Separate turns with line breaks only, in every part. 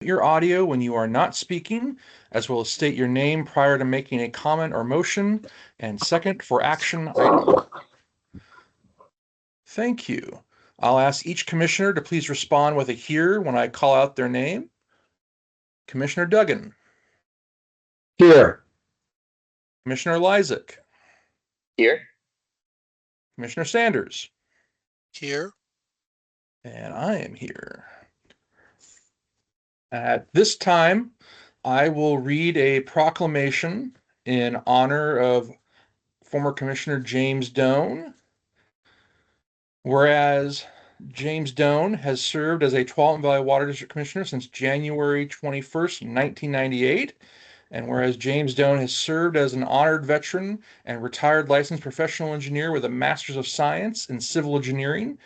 your audio when you are not speaking, as well as state your name prior to making a comment or motion, and second for action item. Thank you. I'll ask each commissioner to please respond with a here when I call out their name. Commissioner Duggan.
Here.
Commissioner Lysick.
Here.
Commissioner Sanders.
Here.
And I am here. At this time, I will read a proclamation in honor of former Commissioner James Doan. Whereas James Doan has served as a Tualatin Valley Water District Commissioner since January 21st, 1998. And whereas James Doan has served as an honored veteran and retired licensed professional engineer with a Master's of Science in Civil Engineering,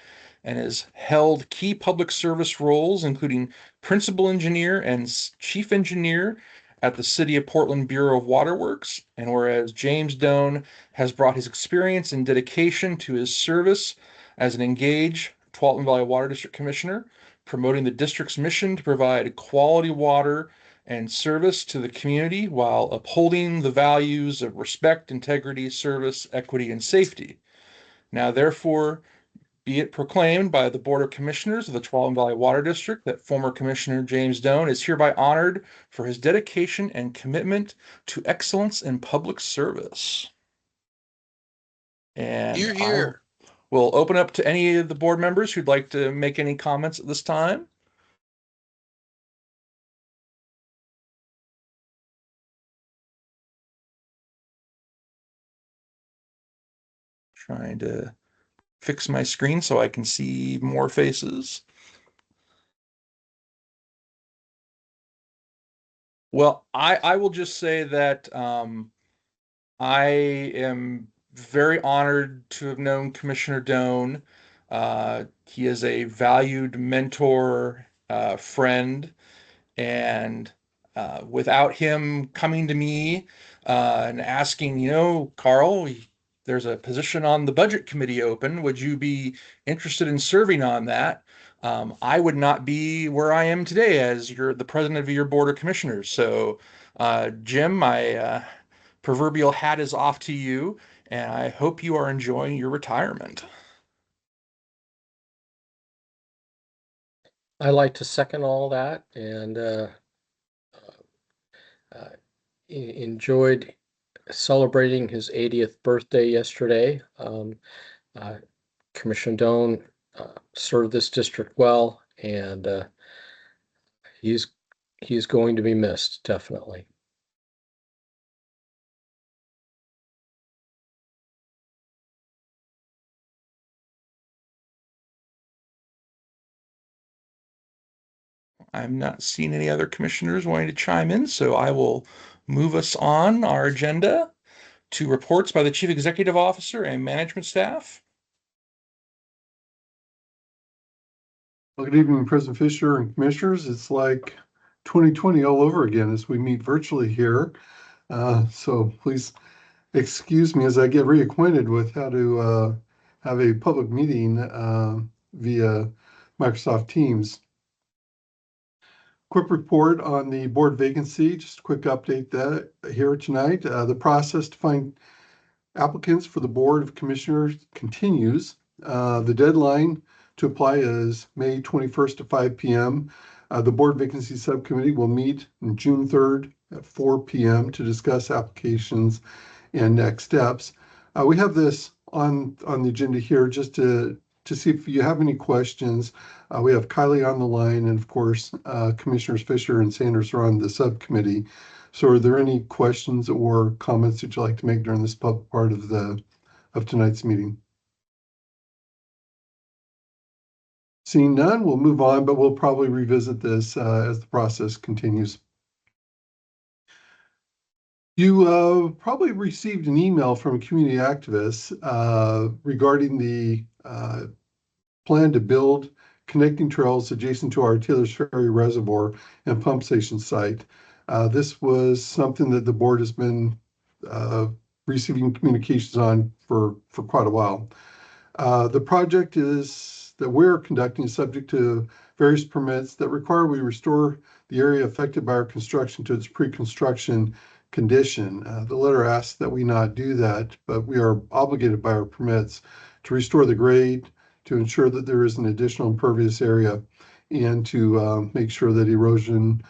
and has held key public service roles, including principal engineer and chief engineer at the City of Portland Bureau of Waterworks. And whereas James Doan has brought his experience and dedication to his service as an engaged Tualatin Valley Water District Commissioner, promoting the district's mission to provide quality water and service to the community while upholding the values of respect, integrity, service, equity, and safety. Now, therefore, be it proclaimed by the Board of Commissioners of the Tualatin Valley Water District that former Commissioner James Doan is hereby honored for his dedication and commitment to excellence in public service. And
Here.
we'll open up to any of the board members who'd like to make any comments at this time. Trying to fix my screen so I can see more faces. Well, I will just say that I am very honored to have known Commissioner Doan. He is a valued mentor, friend, and without him coming to me and asking, Carl, there's a position on the budget committee open. Would you be interested in serving on that? I would not be where I am today as you're the president of your board of commissioners. So, Jim, my proverbial hat is off to you, and I hope you are enjoying your retirement.
I like to second all that, and enjoyed celebrating his 80th birthday yesterday. Commissioner Doan served this district well, and he's going to be missed, definitely.
I'm not seeing any other commissioners wanting to chime in, so I will move us on our agenda to reports by the Chief Executive Officer and management staff.
Well, good evening, President Fisher and commissioners. It's like 2020 all over again as we meet virtually here. So please excuse me as I get reacquainted with how to have a public meeting via Microsoft Teams. Quick report on the board vacancy, just a quick update that here tonight. The process to find applicants for the Board of Commissioners continues. The deadline to apply is May 21st at 5 p.m. The Board Vacancy Subcommittee will meet on June 3rd at 4 p.m. to discuss applications and next steps. We have this on the agenda here just to see if you have any questions. We have Kylie on the line, and of course, Commissioners Fisher and Sanders are on the subcommittee. So are there any questions or comments that you'd like to make during this public part of tonight's meeting? Seeing none, we'll move on, but we'll probably revisit this as the process continues. You probably received an email from a community activist regarding the plan to build connecting trails adjacent to our Taylor's Ferry Reservoir and pump station site. This was something that the board has been receiving communications on for quite a while. The project is that we're conducting is subject to various permits that require we restore the area affected by our construction to its pre-construction condition. The letter asks that we not do that, but we are obligated by our permits to restore the grade, to ensure that there is an additional impervious area, and to make sure that erosion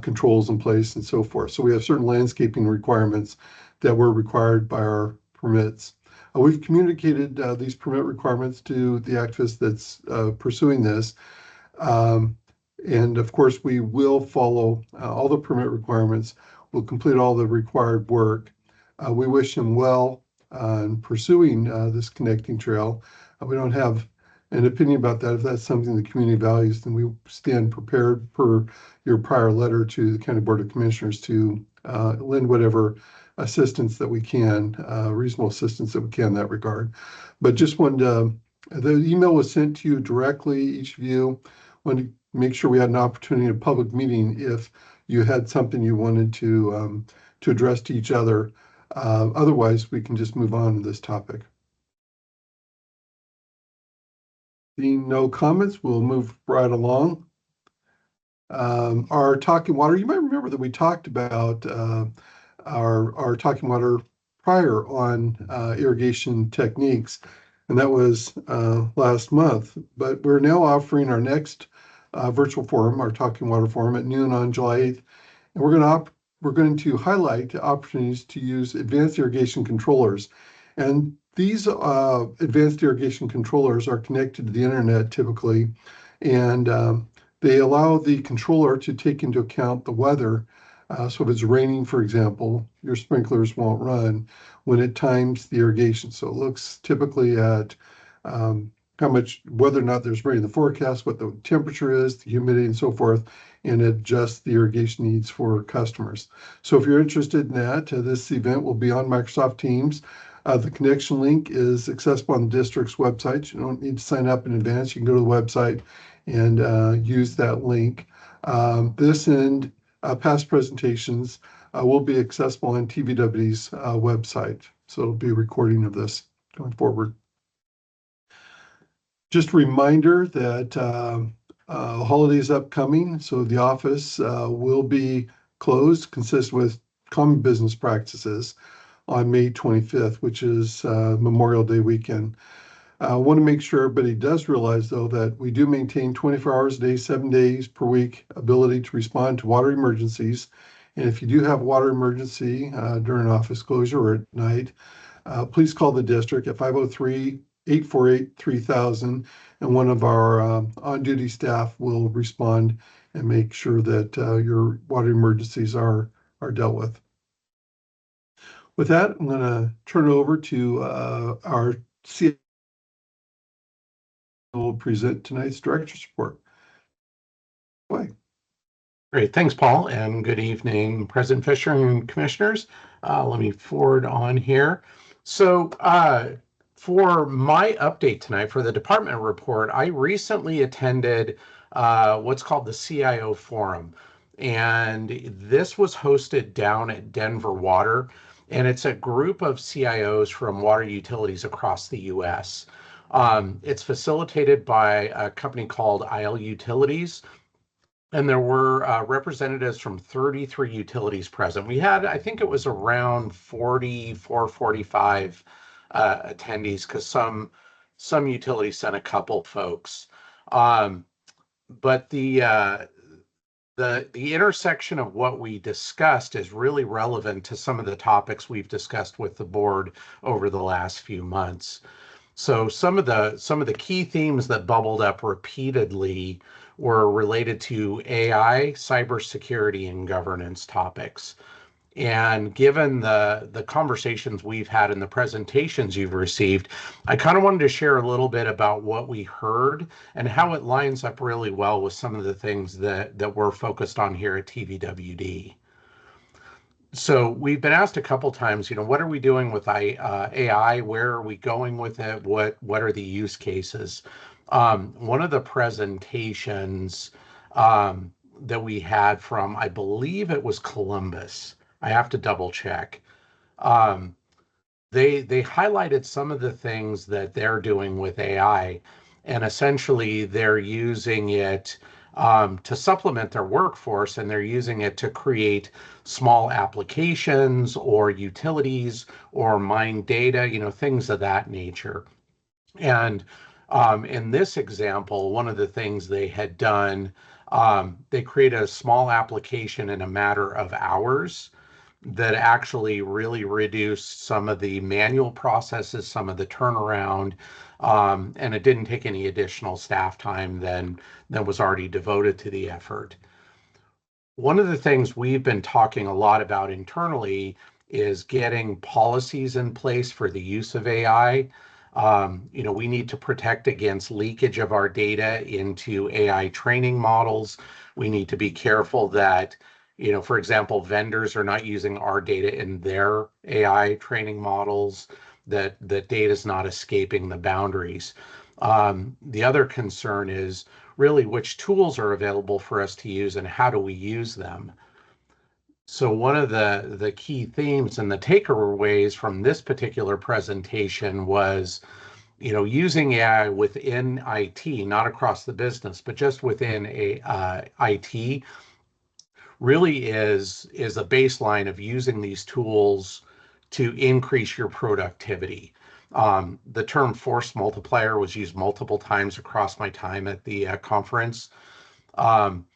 controls in place and so forth. So we have certain landscaping requirements that were required by our permits. We've communicated these permit requirements to the activist that's pursuing this. Um, and of course, we will follow all the permit requirements. We'll complete all the required work. We wish him well in pursuing this connecting trail. We don't have an opinion about that. If that's something the community values, then we stand prepared per your prior letter to the County Board of Commissioners to lend whatever assistance that we can, reasonable assistance that we can in that regard. But just wanted to, the email was sent to you directly, each of you. Wanted to make sure we had an opportunity in a public meeting if you had something you wanted to address to each other. Otherwise, we can just move on to this topic. Seeing no comments, we'll move right along. Our talking water, you might remember that we talked about our talking water prior on irrigation techniques, and that was last month. But we're now offering our next virtual forum, our Talking Water Forum, at noon on July 8th, and we're going to highlight opportunities to use advanced irrigation controllers. And these advanced irrigation controllers are connected to the internet typically, and they allow the controller to take into account the weather. So if it's raining, for example, your sprinklers won't run when it times the irrigation. So it looks typically at how much, whether or not there's rain in the forecast, what the temperature is, the humidity, and so forth, and adjust the irrigation needs for customers. So if you're interested in that, this event will be on Microsoft Teams. The connection link is accessible on the district's website. You don't need to sign up in advance. You can go to the website and use that link. This and past presentations will be accessible on TVWD's website. So it'll be a recording of this going forward. Just a reminder that holidays upcoming, so the office will be closed, consistent with common business practices on May 25th, which is Memorial Day weekend. I want to make sure everybody does realize, though, that we do maintain 24 hours a day, 7 days per week ability to respond to water emergencies. And if you do have a water emergency during office closure or at night, please call the district at 503-848-3000, and one of our on-duty staff will respond and make sure that your water emergencies are dealt with. With that, I'm going to turn it over to our CFO who will present tonight's director's report. Bye.
Great, thanks, Paul, and good evening, President Fisher and commissioners. Let me forward on here. So for my update tonight for the department report, I recently attended what's called the CIO Forum, and this was hosted down at Denver Water, and it's a group of CIOs from water utilities across the U.S. It's facilitated by a company called IL Utilities, and there were representatives from 33 utilities present. We had, I think it was around 44, 45 attendees, because some utilities sent a couple folks. But the intersection of what we discussed is really relevant to some of the topics we've discussed with the board over the last few months. So some of the key themes that bubbled up repeatedly were related to AI, cybersecurity, and governance topics. And given the conversations we've had and the presentations you've received, I kind of wanted to share a little bit about what we heard and how it lines up really well with some of the things that we're focused on here at TVWD. So we've been asked a couple times, what are we doing with AI? Where are we going with it? What are the use cases? One of the presentations that we had from, I believe it was Columbus. I have to double check. They highlighted some of the things that they're doing with AI. and essentially they're using it to supplement their workforce, and they're using it to create small applications or utilities or mine data, things of that nature. And in this example, one of the things they had done, they created a small application in a matter of hours that actually really reduced some of the manual processes, some of the turnaround, and it didn't take any additional staff time than was already devoted to the effort. One of the things we've been talking a lot about internally is getting policies in place for the use of AI. We need to protect against leakage of our data into AI training models. We need to be careful that, for example, vendors are not using our data in their AI training models, that data is not escaping the boundaries. The other concern is really which tools are available for us to use and how do we use them. So one of the key themes and the takeaways from this particular presentation was, using AI within IT, not across the business, but just within IT, really is a baseline of using these tools to increase your productivity. The term force multiplier was used multiple times across my time at the conference. Um,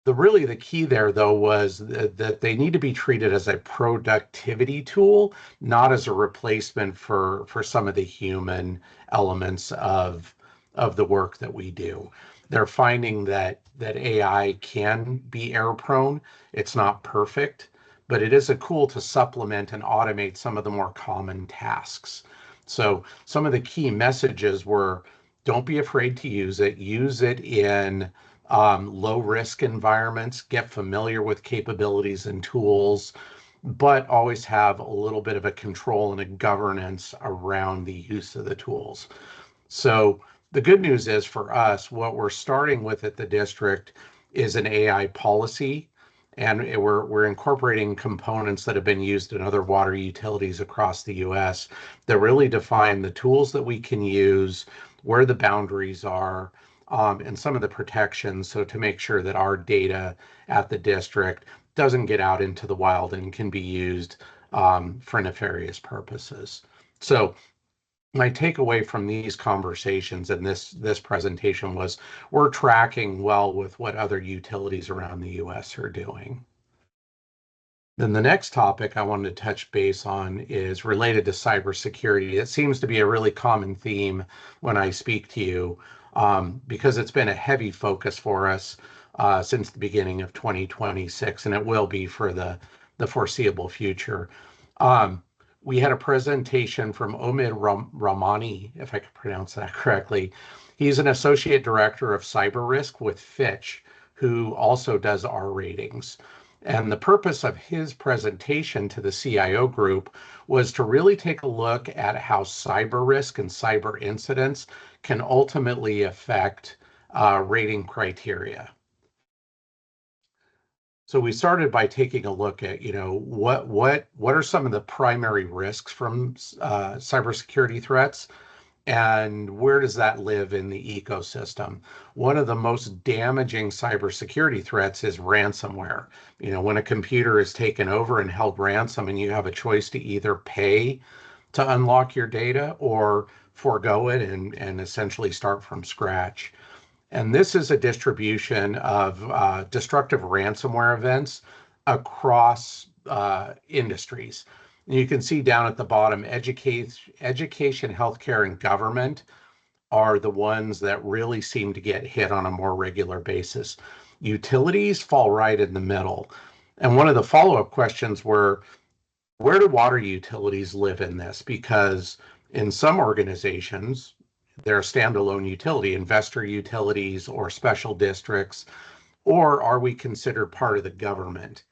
the key there though was that they need to be treated as a productivity tool, not as a replacement for some of the human elements of the work that we do. They're finding that AI can be error prone. It's not perfect, but it is a tool to supplement and automate some of the more common tasks. So some of the key messages were, don't be afraid to use it. Use it in low risk environments, get familiar with capabilities and tools, but always have a little bit of a control and a governance around the use of the tools. So the good news is for us, what we're starting with at the district is an AI policy, and we're incorporating components that have been used in other water utilities across the US that really define the tools that we can use, where the boundaries are, and some of the protections, so to make sure that our data at the district doesn't get out into the wild and can be used for nefarious purposes. So my takeaway from these conversations and this presentation was, we're tracking well with what other utilities around the US are doing. Then the next topic I wanted to touch base on is related to cybersecurity. It seems to be a really common theme when I speak to you, because it's been a heavy focus for us since the beginning of 2026, and it will be for the foreseeable future. We had a presentation from Omid Ramani, if I could pronounce that correctly. He's an associate director of cyber risk with Fitch, who also does our ratings. And the purpose of his presentation to the CIO group was to really take a look at how cyber risk and cyber incidents can ultimately affect rating criteria. So we started by taking a look at, what are some of the primary risks from cybersecurity threats, and where does that live in the ecosystem? One of the most damaging cybersecurity threats is ransomware. When a computer is taken over and held ransom, and you have a choice to either pay to unlock your data or forego it and essentially start from scratch. And this is a distribution of destructive ransomware events across industries. And you can see down at the bottom, education, healthcare, and government are the ones that really seem to get hit on a more regular basis. Utilities fall right in the middle. And one of the follow-up questions were, where do water utilities live in this? Because in some organizations, they're a standalone utility, investor utilities or special districts, or are we considered part of the government?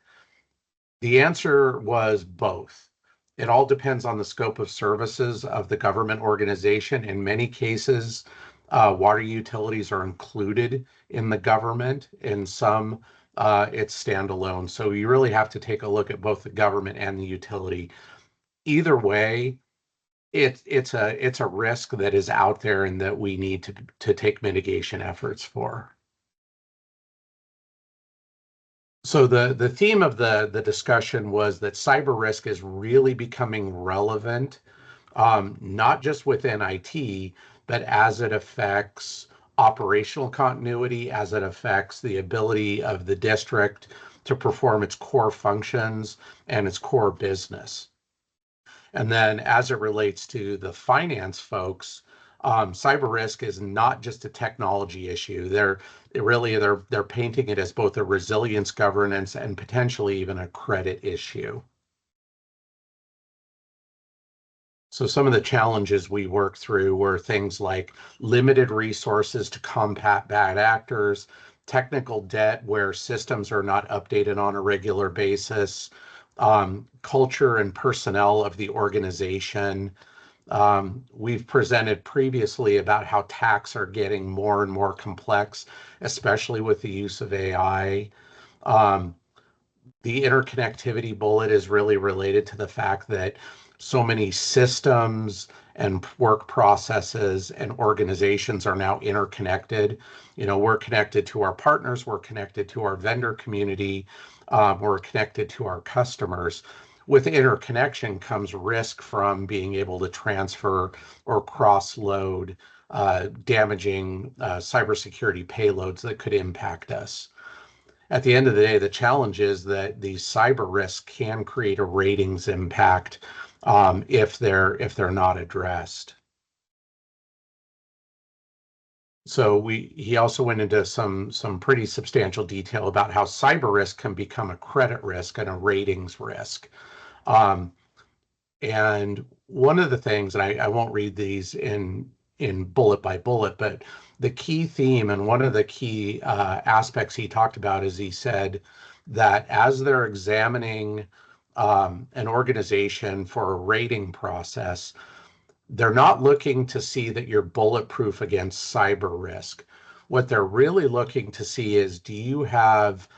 The answer was both. It all depends on the scope of services of the government organization. In many cases, water utilities are included in the government. In some, it's standalone. So you really have to take a look at both the government and the utility. Either way, it's a risk that is out there and that we need to take mitigation efforts for. So the theme of the discussion was that cyber risk is really becoming relevant, not just within IT, but as it affects operational continuity, as it affects the ability of the district to perform its core functions and its core business. And then as it relates to the finance folks, cyber risk is not just a technology issue. They're painting it as both a resilience, governance, and potentially even a credit issue. So some of the challenges we worked through were things like limited resources to combat bad actors, technical debt where systems are not updated on a regular basis, culture and personnel of the organization. We've presented previously about how tax are getting more and more complex, especially with the use of AI. Um, the interconnectivity bullet is really related to the fact that so many systems and work processes and organizations are now interconnected. We're connected to our partners, we're connected to our vendor community, we're connected to our customers. With interconnection comes risk from being able to transfer or cross-load damaging cybersecurity payloads that could impact us. At the end of the day, the challenge is that these cyber risks can create a ratings impact if they're not addressed. So he also went into some pretty substantial detail about how cyber risk can become a credit risk and a ratings risk. And one of the things, and I won't read these in bullet by bullet, but the key theme and one of the key aspects he talked about is he said that as they're examining an organization for a rating process, they're not looking to see that you're bulletproof against cyber risk. What they're really looking to see is, do you have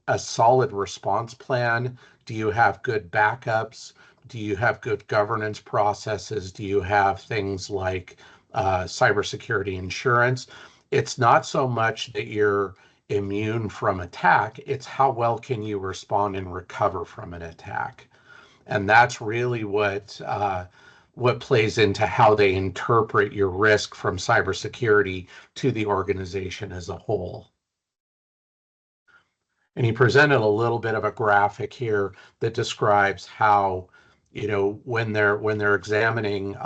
a solid response plan? Do you have good backups? Do you have good governance processes? Do you have things like cybersecurity insurance? It's not so much that you're immune from attack, it's how well can you respond and recover from an attack. And that's really what plays into how they interpret your risk from cybersecurity to the organization as a whole. And he presented a little bit of a graphic here that describes how, when they're examining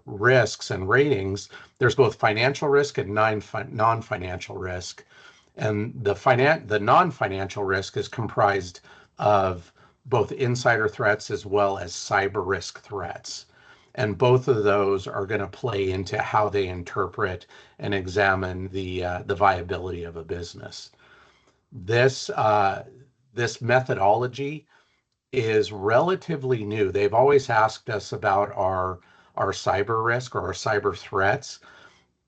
risks and ratings, there's both financial risk and non-financial risk. And the non-financial risk is comprised of both insider threats as well as cyber risk threats. And both of those are going to play into how they interpret and examine the viability of a business. This methodology is relatively new. They've always asked us about our cyber risk or our cyber threats,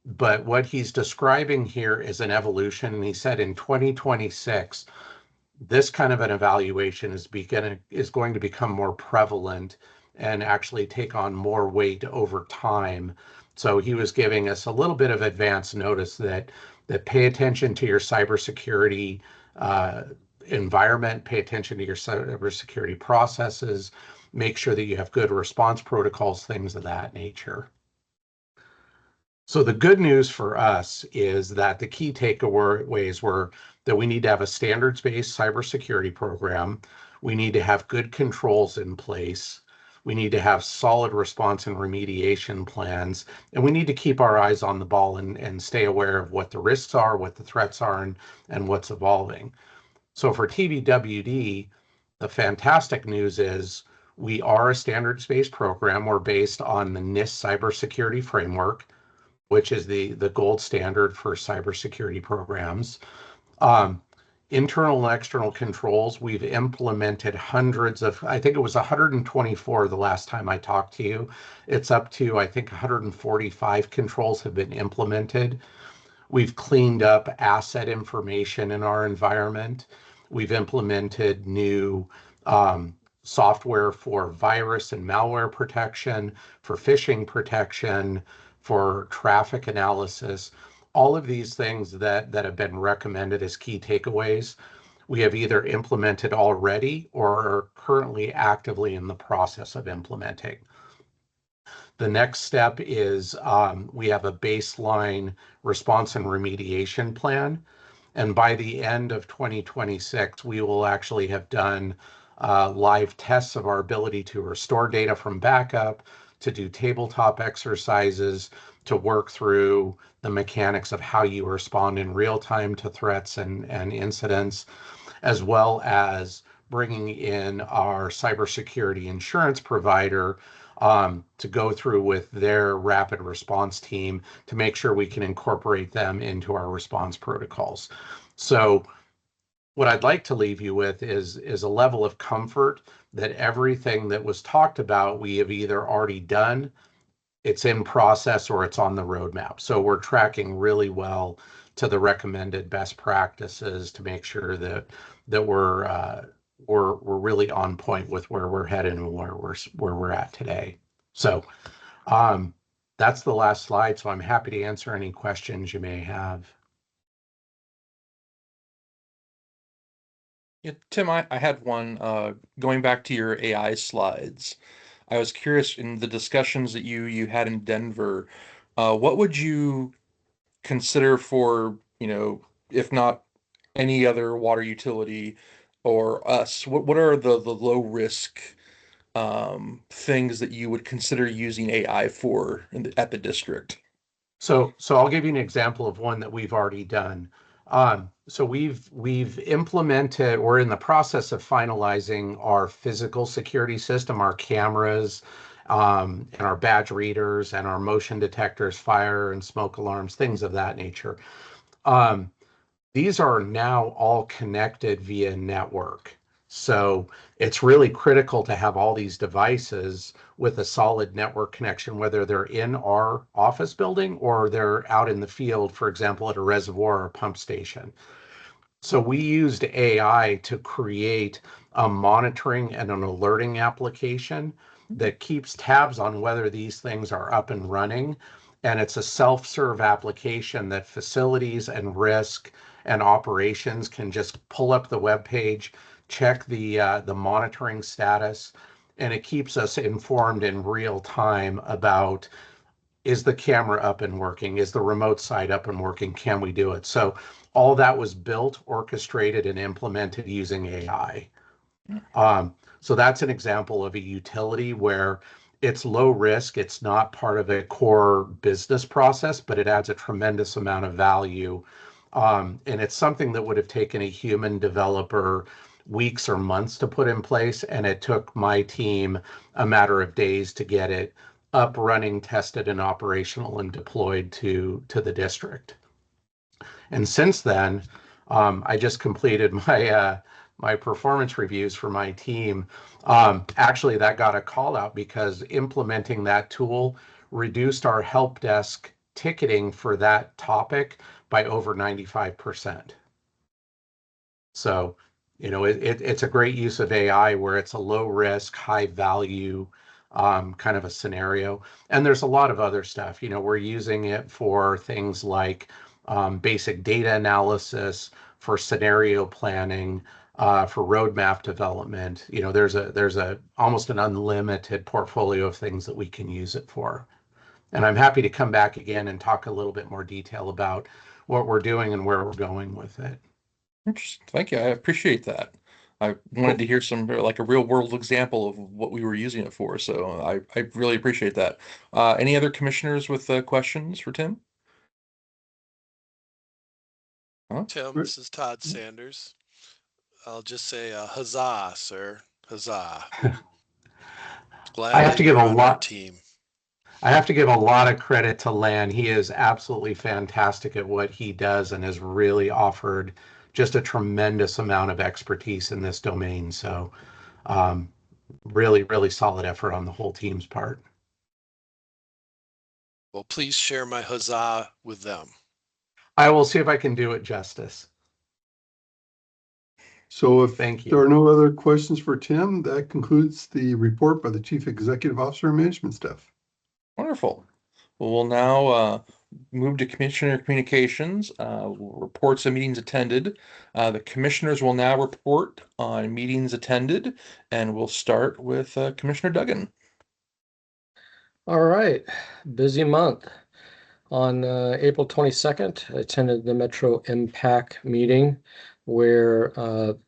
but what he's describing here is an evolution. And he said in 2026, this kind of an evaluation is going to become more prevalent and actually take on more weight over time. So he was giving us a little bit of advance notice that pay attention to your cybersecurity environment, pay attention to your cybersecurity processes, make sure that you have good response protocols, things of that nature. So the good news for us is that the key takeaways were that we need to have a standards-based cybersecurity program. We need to have good controls in place. We need to have solid response and remediation plans. And we need to keep our eyes on the ball and stay aware of what the risks are, what the threats are, and what's evolving. So for TVWD, the fantastic news is we are a standards-based program. We're based on the NIST cybersecurity framework, which is the gold standard for cybersecurity programs. Internal and external controls, we've implemented hundreds of, I think it was 124 the last time I talked to you. It's up to, I think, 145 controls have been implemented. We've cleaned up asset information in our environment. We've implemented new software for virus and malware protection, for phishing protection, for traffic analysis, all of these things that have been recommended as key takeaways, we have either implemented already or are currently actively in the process of implementing. The next step is we have a baseline response and remediation plan. And by the end of 2026, we will actually have done live tests of our ability to restore data from backup, to do tabletop exercises, to work through the mechanics of how you respond in real time to threats and incidents, as well as bringing in our cybersecurity insurance provider to go through with their rapid response team to make sure we can incorporate them into our response protocols. So what I'd like to leave you with is a level of comfort that everything that was talked about, we have either already done, it's in process, or it's on the roadmap. So we're tracking really well to the recommended best practices to make sure that we're really on point with where we're headed and where we're at today. So that's the last slide. So I'm happy to answer any questions you may have.
Yeah, Tim, I had one going back to your AI slides. I was curious in the discussions that you had in Denver, what would you consider for, if not any other water utility or us, what are the low risk things that you would consider using AI for at the district?
So I'll give you an example of one that we've already done. So we've implemented, we're in the process of finalizing our physical security system, our cameras, and our badge readers and our motion detectors, fire and smoke alarms, things of that nature. These are now all connected via network. So it's really critical to have all these devices with a solid network connection, whether they're in our office building or they're out in the field, for example, at a reservoir or pump station. So we used AI to create a monitoring and an alerting application that keeps tabs on whether these things are up and running. And it's a self-serve application that facilities and risk and operations can just pull up the web page, check the monitoring status, and it keeps us informed in real time about, is the camera up and working? Is the remote site up and working? Can we do it? So all that was built, orchestrated, and implemented using AI. So that's an example of a utility where it's low risk. It's not part of a core business process, but it adds a tremendous amount of value. And it's something that would have taken a human developer weeks or months to put in place. And it took my team a matter of days to get it up, running, tested, and operational and deployed to the district. And since then, I just completed my performance reviews for my team. Actually, that got a call out because implementing that tool reduced our help desk ticketing for that topic by over 95%. So, it's a great use of AI where it's a low risk, high value kind of a scenario. And there's a lot of other stuff. We're using it for things like basic data analysis, for scenario planning, for roadmap development. There's a almost an unlimited portfolio of things that we can use it for. And I'm happy to come back again and talk a little bit more detail about what we're doing and where we're going with it.
Interesting. Thank you. I appreciate that. I wanted
Cool.
to hear some like a real world example of what we were using it for. So I really appreciate that. Any other commissioners with questions for Tim? Huh?
Tim, this is Todd Sanders. I'll just say huzzah, sir. Huzzah.
I
Glad
have
that
to give
you're
a
on our
lot.
team.
I have to give a lot of credit to Lan. He is absolutely fantastic at what he does and has really offered just a tremendous amount of expertise in this domain. So, um, really, really solid effort on the whole team's part.
Well, please share my huzzah with them.
I will see if I can do it justice.
So if
Thank you.
there are no other questions for Tim, that concludes the report by the Chief Executive Officer and Management Staff.
Wonderful. We'll now move to Commissioner Communications, reports of meetings attended. The commissioners will now report on meetings attended, and we'll start with Commissioner Duggan.
All right, busy month. On April 22nd, I attended the Metro MPAC meeting where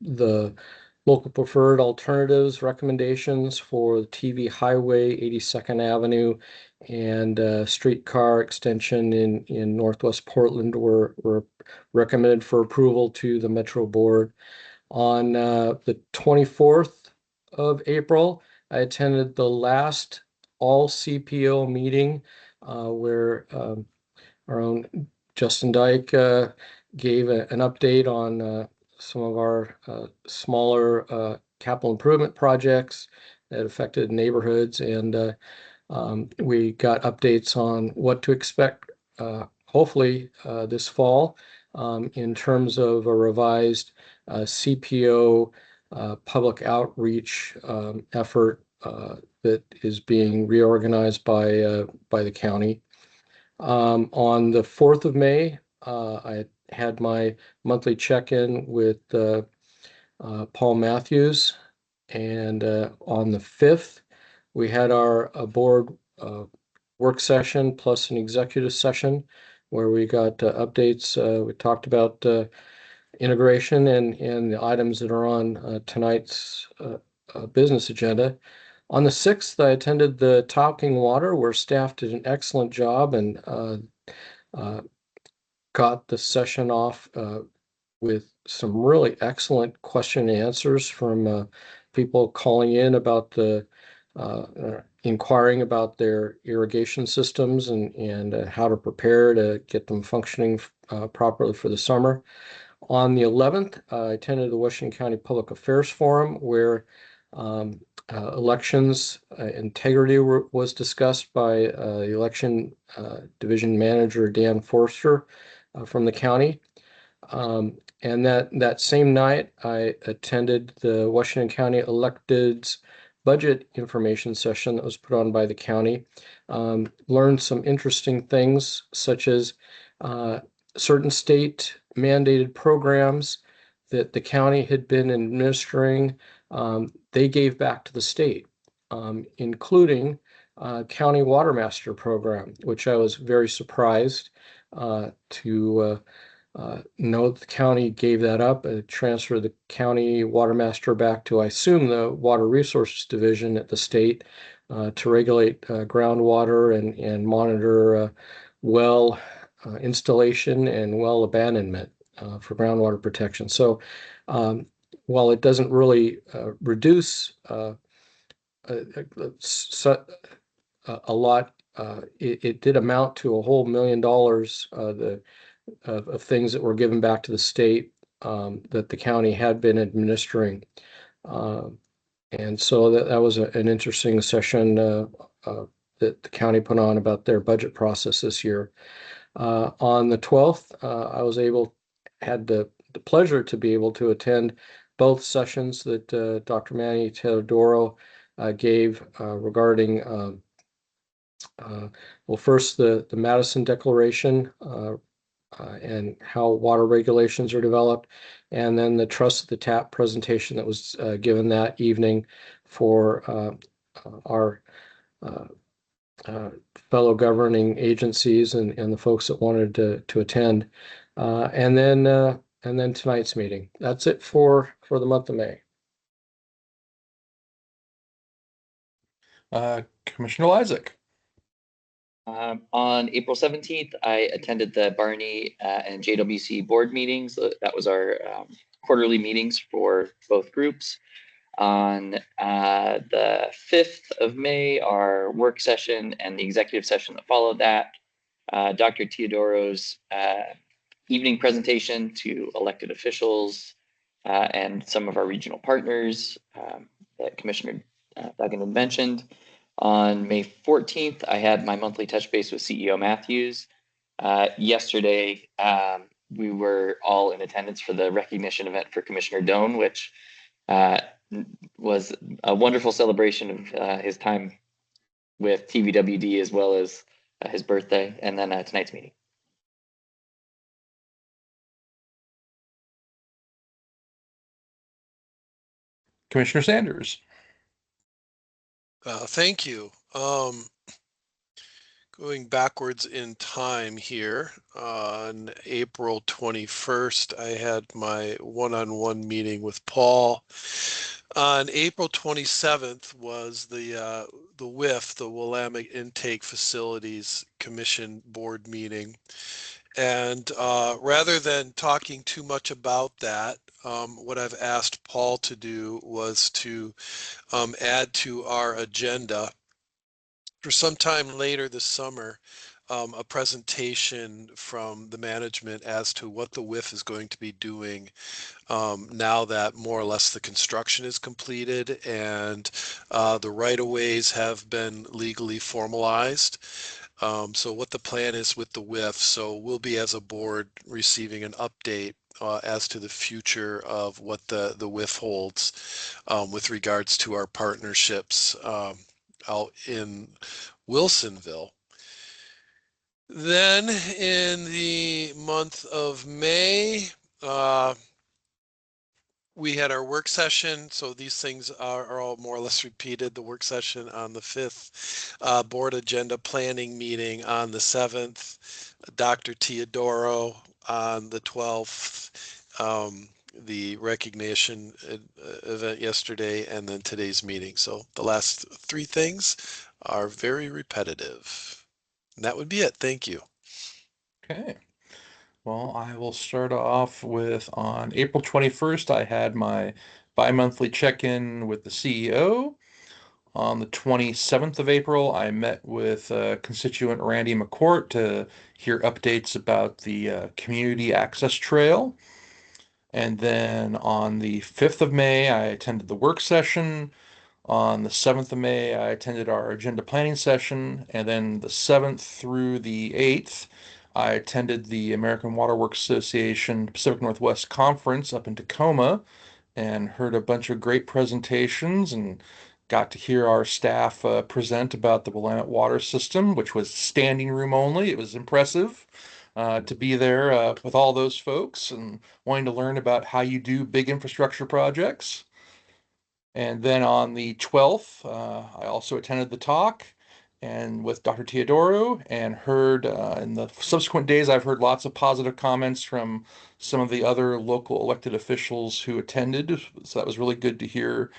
the local preferred alternatives recommendations for the TV Highway, 82nd Avenue, and streetcar extension in Northwest Portland were recommended for approval to the Metro Board. On the 24th of April, I attended the last all CPO meeting where our own Justin Dyke gave an update on some of our smaller capital improvement projects that affected neighborhoods, and we got updates on what to expect, hopefully this fall, in terms of a revised CPO public outreach effort that is being reorganized by the county. On the 4th of May, I had my monthly check-in with Paul Matthews, and on the 5th, we had our board work session plus an executive session where we got updates. We talked about integration and the items that are on tonight's business agenda. On the 6th, I attended the Talking Water, where staff did an excellent job and got the session off with some really excellent question and answers from people calling in about the inquiring about their irrigation systems and how to prepare to get them functioning properly for the summer. On the 11th, I attended the Washington County Public Affairs Forum where elections integrity was discussed by the election division manager Dan Forster from the county. And that same night, I attended the Washington County electeds budget information session that was put on by the county. Learned some interesting things, such as certain state mandated programs that the county had been administering. They gave back to the state, including County Water Master Program, which I was very surprised to know the county gave that up, transferred the county water master back to, I assume, the Water Resources Division at the state to regulate groundwater and monitor well installation and well abandonment for groundwater protection. So while it doesn't really reduce a lot, it did amount to a whole $1 million of things that were given back to the state that the county had been administering. And so that was an interesting session that the county put on about their budget process this year. On the 12th, I had the pleasure to be able to attend both sessions that Dr. Manny Teodoro gave regarding, well, first the Madison Declaration and how water regulations are developed, and then the Trust the Tap presentation that was given that evening for our fellow governing agencies and the folks that wanted to attend, and then tonight's meeting. That's it for the month of May.
Commissioner Isaac.
On April 17th, I attended the Barney and JWC board meetings. That was our quarterly meetings for both groups. On the 5th of May, our work session and the executive session that followed that, Dr. Teodoro's evening presentation to elected officials and some of our regional partners that Commissioner Duggan had mentioned. On May 14th, I had my monthly touch base with CEO Matthews. Yesterday, we were all in attendance for the recognition event for Commissioner Doan, which uh, was a wonderful celebration of his time with TVWD as well as his birthday, and then tonight's meeting.
Commissioner Sanders.
Thank you. Going backwards in time here, on April 21st, I had my one-on-one meeting with Paul. On April 27th was the WIF, the Willamette Intake Facilities Commission Board meeting. And rather than talking too much about that, what I've asked Paul to do was to add to our agenda for some time later this summer, a presentation from the management as to what the WIF is going to be doing now that more or less the construction is completed and the right-of-ways have been legally formalized. So what the plan is with the WIF. So we'll be, as a board, receiving an update as to the future of what the WIF holds with regards to our partnerships out in Wilsonville. Then in the month of May, we had our work session. So these things are all more or less repeated. The work session on the 5th, board agenda planning meeting on the 7th, Dr. Teodoro on the 12th, the recognition event yesterday, and then today's meeting. So the last 3 things are very repetitive. And that would be it. Thank you.
Okay. Well, I will start off with on April 21st, I had my bi-monthly check-in with the CEO. On the 27th of April, I met with constituent Randy McCourt to hear updates about the community access trail. And then on the 5th of May, I attended the work session. On the 7th of May, I attended our agenda planning session. And then the 7th through the 8th, I attended the American Water Works Association Pacific Northwest Conference up in Tacoma and heard a bunch of great presentations and got to hear our staff present about the Willamette water system, which was standing room only. It was impressive to be there with all those folks and wanting to learn about how you do big infrastructure projects. And then on the 12th, I also attended the talk and with Dr. Teodoro and heard in the subsequent days, I've heard lots of positive comments from some of the other local elected officials who attended. So that was really good to hear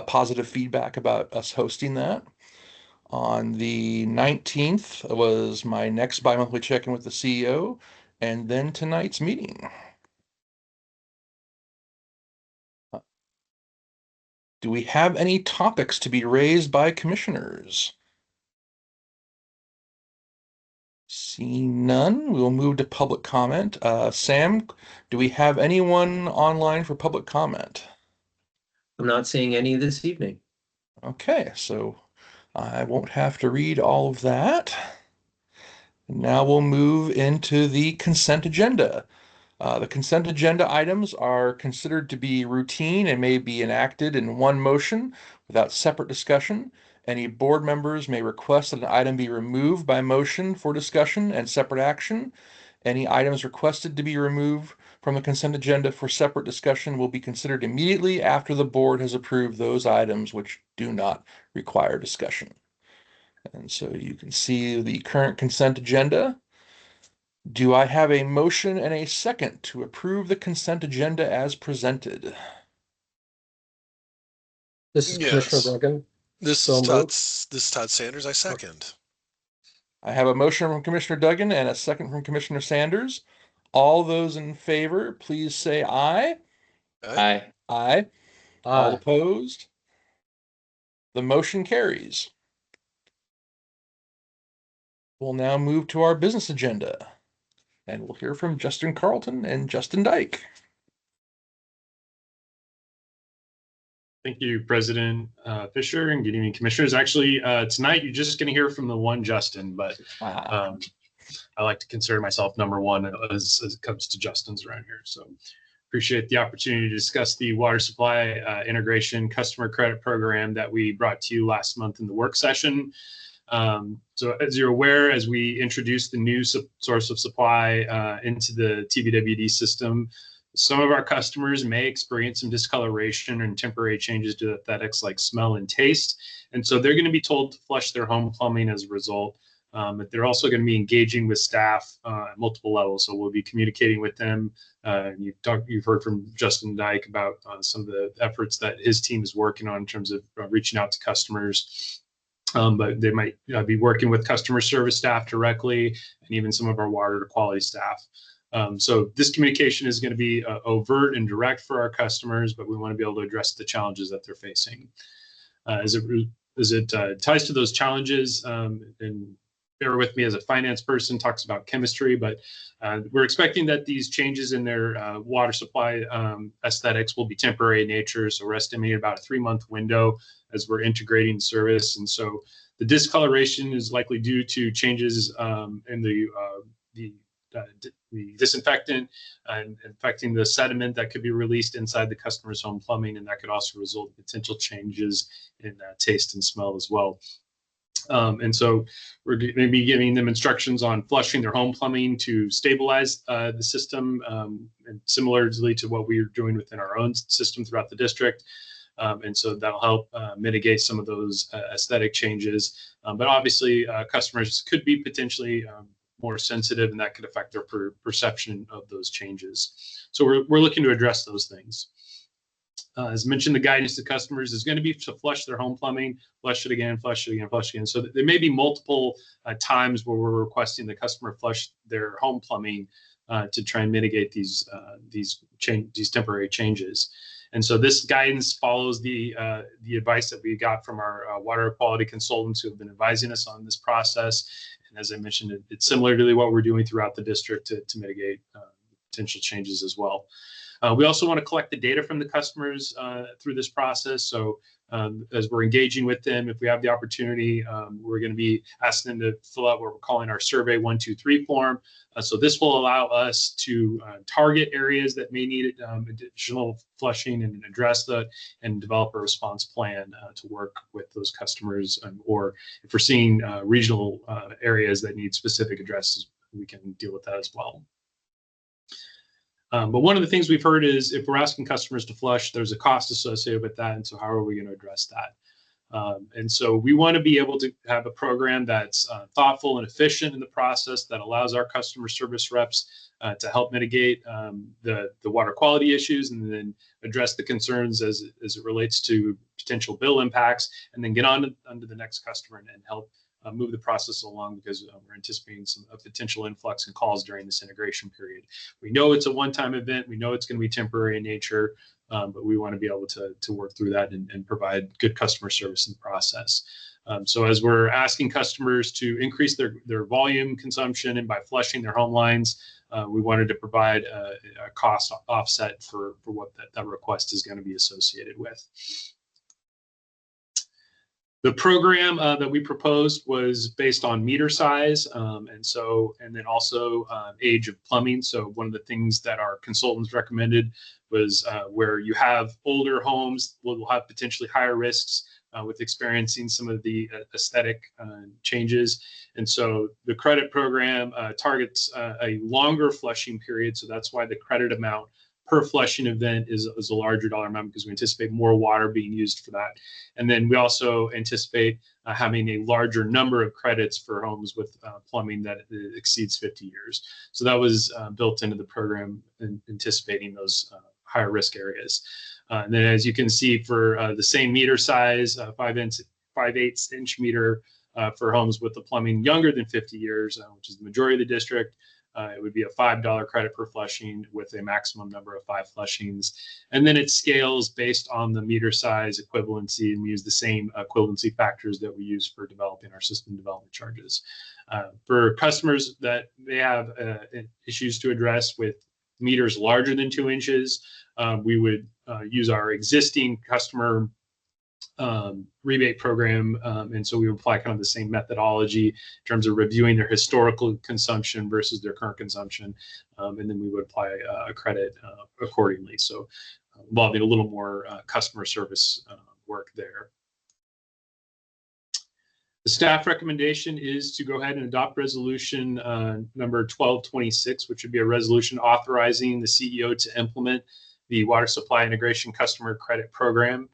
positive feedback about us hosting that. On the 19th was my next bi-monthly check-in with the CEO, and then tonight's meeting. Do we have any topics to be raised by commissioners? Seeing none, we will move to public comment. Sam, do we have anyone online for public comment?
I'm not seeing any this evening.
Okay, so I won't have to read all of that. Now we'll move into the consent agenda. The consent agenda items are considered to be routine and may be enacted in one motion without separate discussion. Any board members may request that an item be removed by motion for discussion and separate action. Any items requested to be removed from the consent agenda for separate discussion will be considered immediately after the board has approved those items which do not require discussion. And so you can see the current consent agenda. Do I have a motion and a second to approve the consent agenda as presented?
This is Commissioner
Yes.
Duggan.
This
So
is Todd,
moved.
this is Todd Sanders. I second.
I have a motion from Commissioner Duggan and a second from Commissioner Sanders. All those in favor, please say aye.
Aye.
Aye. All
Aye.
opposed? The motion carries. We'll now move to our business agenda, and we'll hear from Justin Carlton and Justin Dyke.
Thank you, President Fisher, and good evening, Commissioners. Actually, tonight you're just going to hear from the one Justin, but I like to consider myself number one as it comes to Justin's around here. So appreciate the opportunity to discuss the water supply integration customer credit program that we brought to you last month in the work session. So as you're aware, as we introduce the new source of supply into the TVWD system, some of our customers may experience some discoloration and temporary changes to aesthetics like smell and taste. And so they're going to be told to flush their home plumbing as a result. But they're also going to be engaging with staff at multiple levels. So we'll be communicating with them. You've heard from Justin Dyke about some of the efforts that his team is working on in terms of reaching out to customers. But they might be working with customer service staff directly, and even some of our water quality staff. So this communication is going to be overt and direct for our customers, but we want to be able to address the challenges that they're facing. As it ties to those challenges, and bear with me as a finance person, talks about chemistry, but we're expecting that these changes in their water supply aesthetics will be temporary in nature. So we're estimating about a 3-month window as we're integrating service. And so the discoloration is likely due to changes in the disinfectant and infecting the sediment that could be released inside the customer's home plumbing, and that could also result in potential changes in taste and smell as well. And so we're going to be giving them instructions on flushing their home plumbing to stabilize the system, and similarly to what we are doing within our own system throughout the district. And so that'll help mitigate some of those aesthetic changes. But obviously, customers could be potentially more sensitive, and that could affect their perception of those changes. So we're looking to address those things. As mentioned, the guidance to customers is going to be to flush their home plumbing, flush it again, flush it again, flush it again. So there may be multiple times where we're requesting the customer flush their home plumbing to try and mitigate these temporary changes. And so this guidance follows the advice that we got from our water quality consultants who have been advising us on this process. And as I mentioned, it's similar to what we're doing throughout the district to mitigate potential changes as well. We also want to collect the data from the customers through this process. So as we're engaging with them, if we have the opportunity, we're going to be asking them to fill out what we're calling our Survey 123 form. So this will allow us to target areas that may need additional flushing and address that, and develop a response plan to work with those customers. Or if we're seeing regional areas that need specific addresses, we can deal with that as well. But one of the things we've heard is if we're asking customers to flush, there's a cost associated with that. And so how are we going to address that? And so we want to be able to have a program that's thoughtful and efficient in the process, that allows our customer service reps to help mitigate the water quality issues, and then address the concerns as it relates to potential bill impacts, and then get on to the next customer and help move the process along, because we're anticipating a potential influx in calls during this integration period. We know it's a one-time event. We know it's going to be temporary in nature, but we want to be able to work through that and provide good customer service in the process. So as we're asking customers to increase their volume consumption, and by flushing their home lines, we wanted to provide a cost offset for what that request is going to be associated with. The program that we proposed was based on meter size, and then also age of plumbing. So one of the things that our consultants recommended was where you have older homes will have potentially higher risks with experiencing some of the aesthetic changes. And so the credit program targets a longer flushing period. So that's why the credit amount per flushing event is a larger dollar amount, because we anticipate more water being used for that. And then we also anticipate having a larger number of credits for homes with plumbing that exceeds 50 years. So that was built into the program, anticipating those higher risk areas. And then as you can see, for the same meter size, 5/8 inch meter for homes with the plumbing younger than 50 years, which is the majority of the district, it would be a $5 credit per flushing with a maximum number of 5 flushings. And then it scales based on the meter size equivalency, and we use the same equivalency factors that we use for developing our system development charges. For customers that may have issues to address with meters larger than 2 inches, we would use our existing customer rebate program. And so we apply kind of the same methodology in terms of reviewing their historical consumption versus their current consumption. And then we would apply a credit accordingly. So involving a little more customer service work there. The staff recommendation is to go ahead and adopt resolution number 1226, which would be a resolution authorizing the CEO to implement the water supply integration customer credit program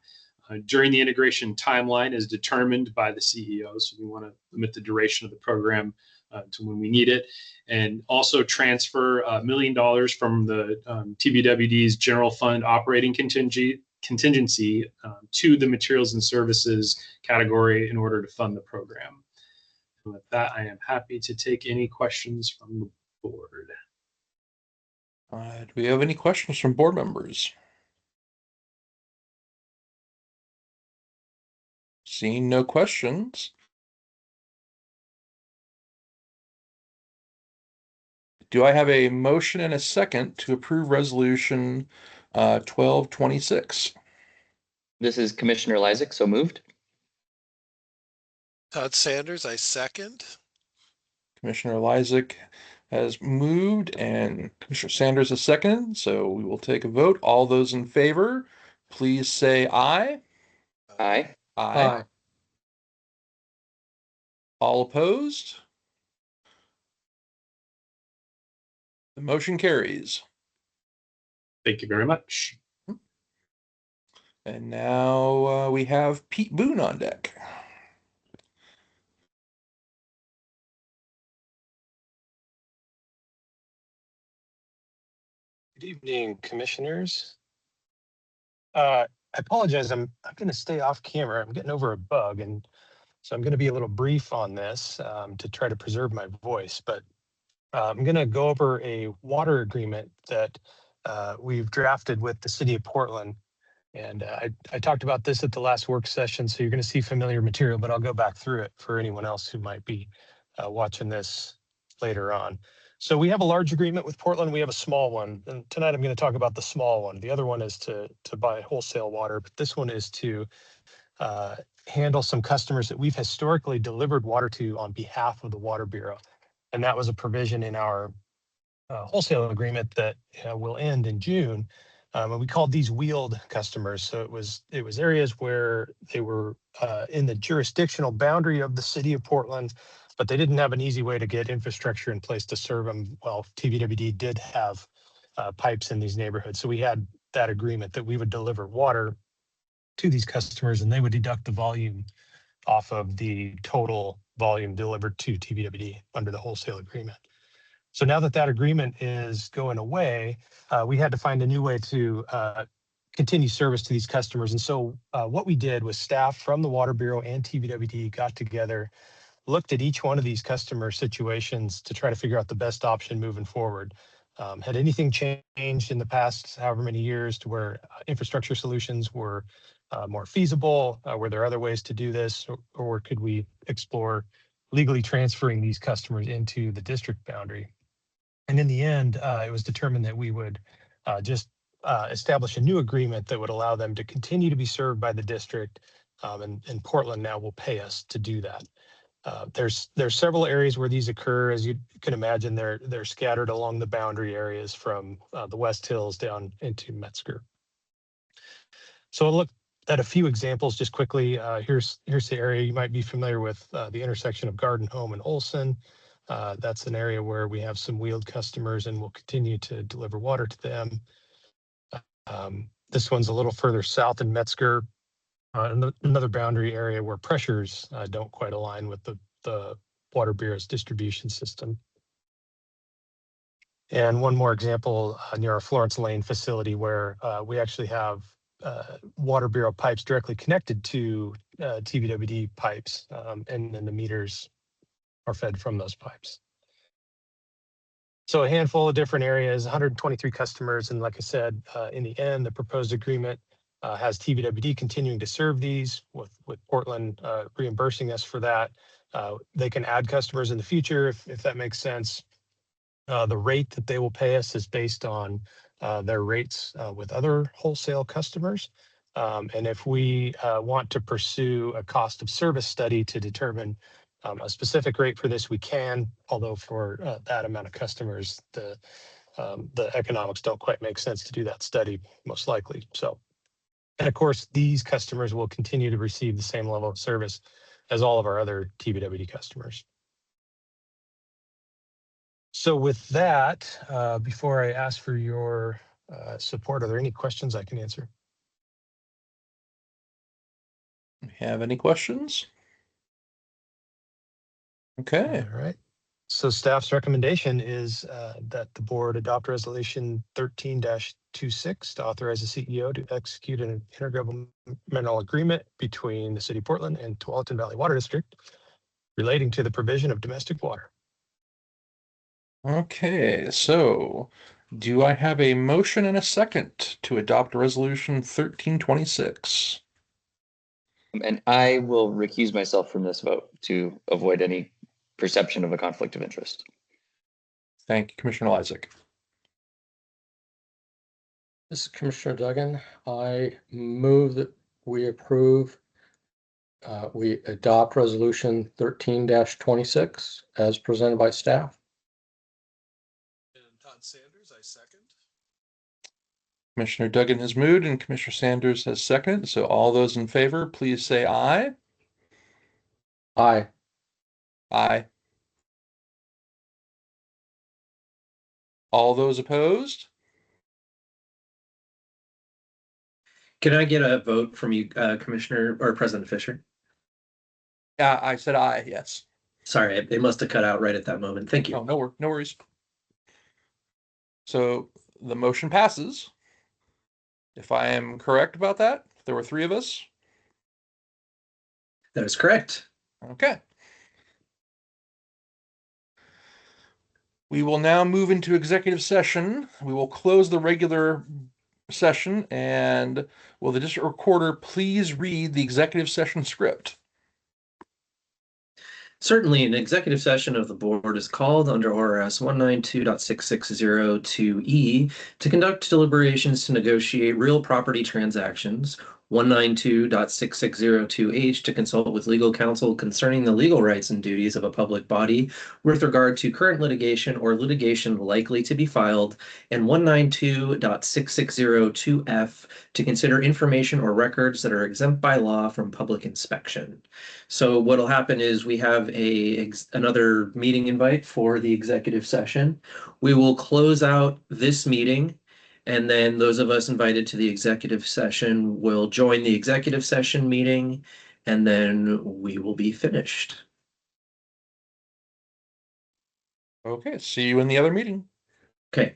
during the integration timeline as determined by the CEO. So we want to limit the duration of the program to when we need it, and also transfer $1 million from the TVWD's general fund operating contingency to the materials and services category in order to fund the program. And with that, I am happy to take any questions from the board.
Do we have any questions from board members? Seeing no questions. Do I have a motion and a second to approve resolution 1226?
This is Commissioner Lysak, so moved.
Todd Sanders, I second.
Commissioner Lysak has moved and Commissioner Sanders has seconded, so we will take a vote. All those in favor, please say aye.
Aye.
Aye.
All opposed? The motion carries.
Thank you very much.
And now we have Pete Boone on deck.
Good evening, commissioners. I apologize. I'm going to stay off camera. I'm getting over a bug, and so I'm going to be a little brief on this to try to preserve my voice. But I'm going to go over a water agreement that we've drafted with the city of Portland. And I talked about this at the last work session, so you're going to see familiar material, but I'll go back through it for anyone else who might be watching this later on. So we have a large agreement with Portland. We have a small one. And tonight I'm going to talk about the small one. The other one is to buy wholesale water, but this one is to handle some customers that we've historically delivered water to on behalf of the Water Bureau. And that was a provision in our wholesale agreement that will end in June. And we called these wheeled customers. So it was areas where they were in the jurisdictional boundary of the city of Portland, but they didn't have an easy way to get infrastructure in place to serve them. Well, TVWD did have pipes in these neighborhoods. So we had that agreement that we would deliver water to these customers and they would deduct the volume off of the total volume delivered to TVWD under the wholesale agreement. So now that that agreement is going away, we had to find a new way to continue service to these customers. And so what we did was staff from the Water Bureau and TVWD got together, looked at each one of these customer situations to try to figure out the best option moving forward. Had anything changed in the past however many years to where infrastructure solutions were more feasible? Were there other ways to do this, or could we explore legally transferring these customers into the district boundary? And in the end, it was determined that we would just establish a new agreement that would allow them to continue to be served by the district, and Portland now will pay us to do that. There's several areas where these occur. As you can imagine, they're scattered along the boundary areas from the West Hills down into Metzger. So I'll look at a few examples just quickly. Here's the area you might be familiar with, the intersection of Garden Home and Olson. That's an area where we have some wheeled customers and we'll continue to deliver water to them. This one's a little further south in Metzger, another boundary area where pressures don't quite align with the Water Bureau's distribution system. And one more example near our Florence Lane facility where we actually have Water Bureau pipes directly connected to TVWD pipes, and then the meters are fed from those pipes. So a handful of different areas, 123 customers. And like I said, in the end, the proposed agreement has TVWD continuing to serve these with Portland reimbursing us for that. They can add customers in the future if that makes sense. The rate that they will pay us is based on their rates with other wholesale customers. And if we want to pursue a cost of service study to determine a specific rate for this, we can, although for that amount of customers, the economics don't quite make sense to do that study, most likely. So, and of course, these customers will continue to receive the same level of service as all of our other TVWD customers. So with that, before I ask for your support, are there any questions I can answer?
Have any questions? Okay.
All right. So staff's recommendation is that the board adopt resolution 13-26 to authorize the CEO to execute an intergovernmental agreement between the city of Portland and Tualatin Valley Water District relating to the provision of domestic water.
Okay, so do I have a motion and a second to adopt resolution 1326?
And I will recuse myself from this vote to avoid any perception of a conflict of interest.
Thank you, Commissioner Isaac.
This is Commissioner Duggan. I move that we approve, we adopt resolution 13-26 as presented by staff.
And Todd Sanders, I second.
Commissioner Duggan has moved and Commissioner Sanders has seconded. So all those in favor, please say aye.
Aye.
Aye. All those opposed?
Can I get a vote from you, Commissioner or President Fisher?
Yeah, I said aye, yes.
Sorry, it must have cut out right at that moment. Thank you.
Oh, no worries. So the motion passes. If I am correct about that, there were 3 of us.
That is correct.
Okay. We will now move into executive session. We will close the regular session, and will the district recorder please read the executive session script?
Certainly, an executive session of the board is called under ORS 192.6602E to conduct deliberations to negotiate real property transactions, 192.6602H to consult with legal counsel concerning the legal rights and duties of a public body with regard to current litigation or litigation likely to be filed, and 192.6602F to consider information or records that are exempt by law from public inspection. So what'll happen is we have another meeting invite for the executive session. We will close out this meeting, and then those of us invited to the executive session will join the executive session meeting, and then we will be finished.
Okay, see you in the other meeting.
Okay,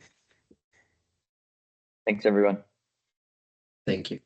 Thanks, everyone.
thank you.